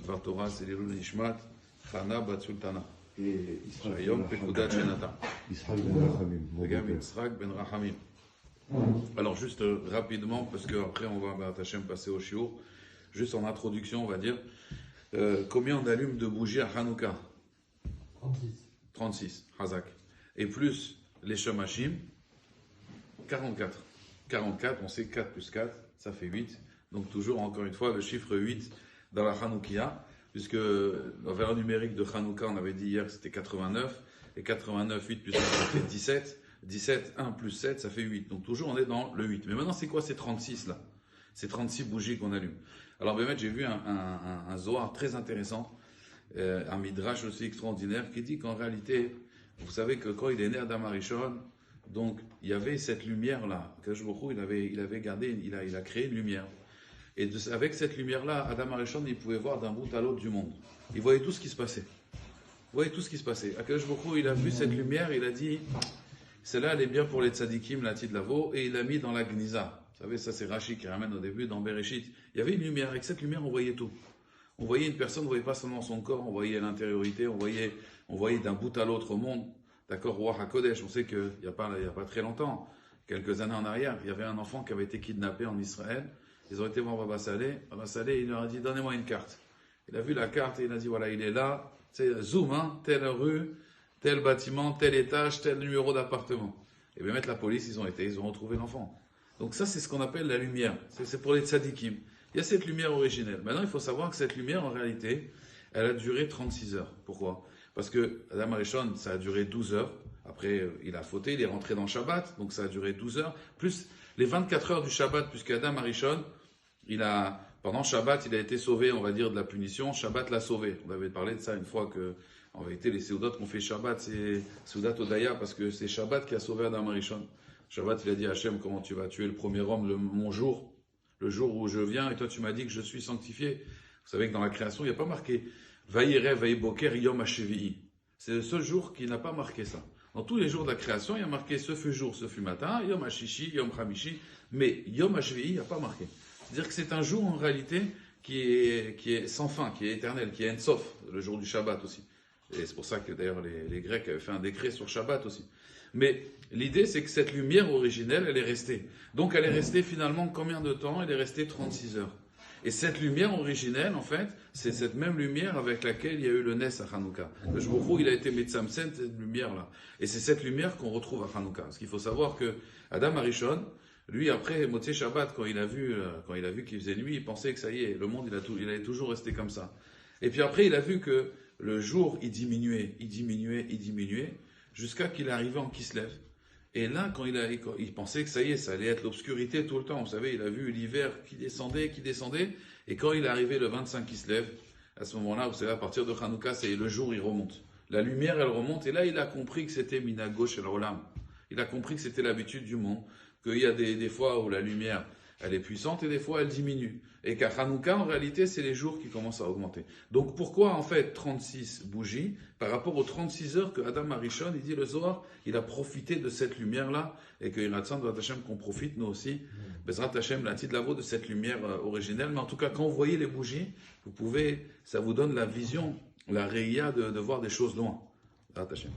דבר תורה, זה לעילוי נשמת חנה בת סולטנה. יצחק שהיום פקודת שנתה. יצחק בן רחמים. וגם יצחק בן רחמים. Alors juste rapidement, parce qu'après on va Hachem passer au shiur, juste en introduction on va dire, combien on allume de bougies à Hanouka? 36, Hazak. Et plus les Shamashim, 44. 44, on sait 4 plus 4, ça fait 8. Donc toujours encore une fois le chiffre 8 dans la Hanoukia, puisque la valeur numérique de Hanouka, on avait dit hier que c'était 89, et 89, 8 plus 7, ça fait 17. 17, 1 plus 7, ça fait 8. Donc toujours on est dans le 8. Mais maintenant c'est quoi ces 36 là? Ces 36 bougies qu'on allume. Alors Bémet, j'ai vu un Zohar très intéressant, un Midrash aussi extraordinaire, qui dit qu'en réalité, vous savez que quand il est né Adam Arishon, donc il y avait cette lumière là, Akadosh Baruch Hu, il avait gardé, il a créé une lumière. Et avec cette lumière là, Adam Arishon, il pouvait voir d'un bout à l'autre du monde. Il voyait tout ce qui se passait. Il voyait tout ce qui se passait. Akadosh Baruch Hu, il a vu cette lumière, il a dit... Celle-là, elle est bien pour les tzadikim, la Tidlavo, et il l'a mis dans la Gniza. Vous savez, ça c'est Rashi qui ramène au début dans Bereshit. Il y avait une lumière, avec cette lumière on voyait tout. On voyait une personne, on ne voyait pas seulement son corps, on voyait l'intériorité, on voyait d'un bout à l'autre au monde. D'accord, Roi HaKodesh, on sait qu'il n'y a pas très longtemps, quelques années en arrière, il y avait un enfant qui avait été kidnappé en Israël. Ils ont été voir Baba Saleh. Baba Saleh, il leur a dit, donnez-moi une carte. Il a vu la carte et il a dit, voilà, il est là, c'est zoom, hein, telle rue, tel bâtiment, tel étage, tel numéro d'appartement. Et bien, mettre la police, ils ont retrouvé l'enfant. Donc ça, c'est ce qu'on appelle la lumière. C'est pour les tzadikim. Il y a cette lumière originelle. Maintenant, il faut savoir que cette lumière, en réalité, elle a duré 36 heures. Pourquoi? Parce que Adam Arishon, ça a duré 12 heures. Après, il a fauté, il est rentré dans Shabbat, donc ça a duré 12 heures. Plus les 24 heures du Shabbat, puisque Adam Arishon, pendant Shabbat, il a été sauvé, on va dire, de la punition. Shabbat l'a sauvé. On avait parlé de ça une fois que, en vérité, les Seudot qu'on fait Shabbat, c'est Seudat Odaya, parce que c'est Shabbat qui a sauvé Adam Arishon. Shabbat, il a dit à Hachem, comment tu vas tuer le premier homme, mon jour, le jour où je viens, et toi tu m'as dit que je suis sanctifié. Vous savez que dans la création, il n'y a pas marqué Vaïre, Vaïboker, Yom HaShevi'i. C'est le seul jour qui n'a pas marqué ça. Dans tous les jours de la création, il y a marqué ce fut jour, ce fut matin, Yom HaShishi, Yom HaMishi, mais Yom HaShevi'i, il n'y a pas marqué. C'est-à-dire que c'est un jour en réalité qui est sans fin, qui est éternel, qui est Ensof, le jour du Shabbat aussi. Et c'est pour ça que d'ailleurs les Grecs avaient fait un décret sur Shabbat aussi. Mais l'idée c'est que cette lumière originelle, elle est restée. Donc elle est restée finalement combien de temps? Elle est restée 36 heures. Et cette lumière originelle, en fait, c'est cette même lumière avec laquelle il y a eu le Nes à Hanouka. Le Shbouchou, il a été Metzamsen, cette lumière-là. Et c'est cette lumière qu'on retrouve à Hanouka. Parce qu'il faut savoir que Adam Arishon, lui, après Motzei Shabbat, quand il a vu qu'il faisait nuit, il pensait que ça y est, le monde, il allait toujours rester comme ça. Et puis après, il a vu que le jour, il diminuait, jusqu'à qu'il arrivait en Kislev. Et là, quand il pensait que ça y est, ça allait être l'obscurité tout le temps. Vous savez, il a vu l'hiver qui descendait. Et quand il est arrivé le 25 Kislev, à ce moment-là, vous savez, à partir de Hanouka, c'est le jour, il remonte. La lumière, elle remonte. Et là, il a compris que c'était Minago Shel Olam. Il a compris que c'était l'habitude du monde. Qu'il y a des fois où la lumière, elle est puissante et des fois elle diminue. Et qu'à Hanouka, en réalité, c'est les jours qui commencent à augmenter. Donc pourquoi en fait 36 bougies par rapport aux 36 heures que Adam Arishon, il dit le Zohar, il a profité de cette lumière-là et que Yiratsan Bezrat Hashem qu'on profite nous aussi, Bezrat Hashem, la Tidlavo de cette lumière originelle. Mais en tout cas, quand vous voyez les bougies, ça vous donne la vision, la réia de voir des choses loin. Bezrat Hashem.